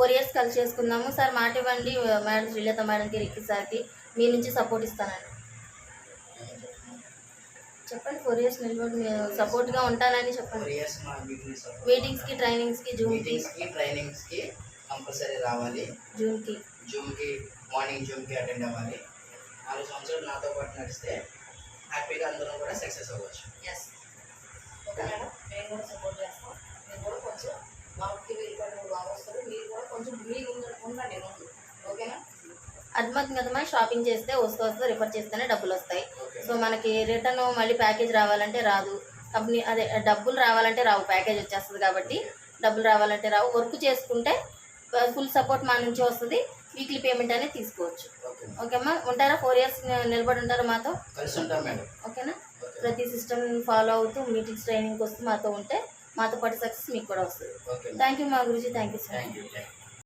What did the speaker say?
4 years కలిసి చేసుకుందాము sir, మాట ఇవ్వండి మేడం శ్రీలత మేడంకి, రిక్కి సార్కి మీ నుంచి సపోర్ట్ ఇస్తానండి. చెప్పండి. 4 ఇయర్స్ నిలబడి సపోర్ట్గా ఉంటానని చెప్పండి. 4 ఇయర్స్ మా మీటింగ్స్కి, ట్రైనింగ్స్కి, ట్రైనింగ్స్కి కంపల్సరీ రావాలి. జూమ్కి మార్నింగ్ జూమ్కి అటెండ్ అవ్వాలి. 4 సంవత్సరాలు నాతో పాటు నడిస్తే హ్యాపీగా అందరం కూడా సక్సెస్ అవ్వచ్చు. ఎస్, ఓకే మేడం, మేము కూడా సపోర్ట్ చేస్తాం. మేము కూడా కొంచెం మాకు వీలు పడిన బాగా వస్తారు, మీరు కూడా కొంచెం మీరు ఉండండి ముందు, ఓకేనా? అర్థమవుతుంది కదమ్మా. షాపింగ్ చేస్తే వస్తూ రిఫర్ చేస్తేనే డబ్బులు వస్తాయి. సో మనకి రిటర్న్ మళ్ళీ ప్యాకేజ్ రావాలంటే రాదు. కంపెనీ అదే డబ్బులు రావాలంటే రావు, ప్యాకేజ్ వచ్చేస్తుంది కాబట్టి డబ్బులు రావాలంటే రావు. వర్క్ చేసుకుంటే ఫుల్ సపోర్ట్ మా నుంచి వస్తుంది. వీక్లీ పేమెంట్ అనేది తీసుకోవచ్చు. ఓకేమ్మా, ఉంటారా? 4 ఇయర్స్ నిలబడి ఉంటారా మాతో? ఓకేనా? ప్రతి సిస్టమ్ ఫాలో అవుతూ మీటింగ్స్ ట్రైనింగ్కి వస్తూ మాతో ఉంటే మాతో పాటు సక్సెస్ మీకు కూడా వస్తుంది. థ్యాంక్ యూ మా గురుజీ. Thank you sir.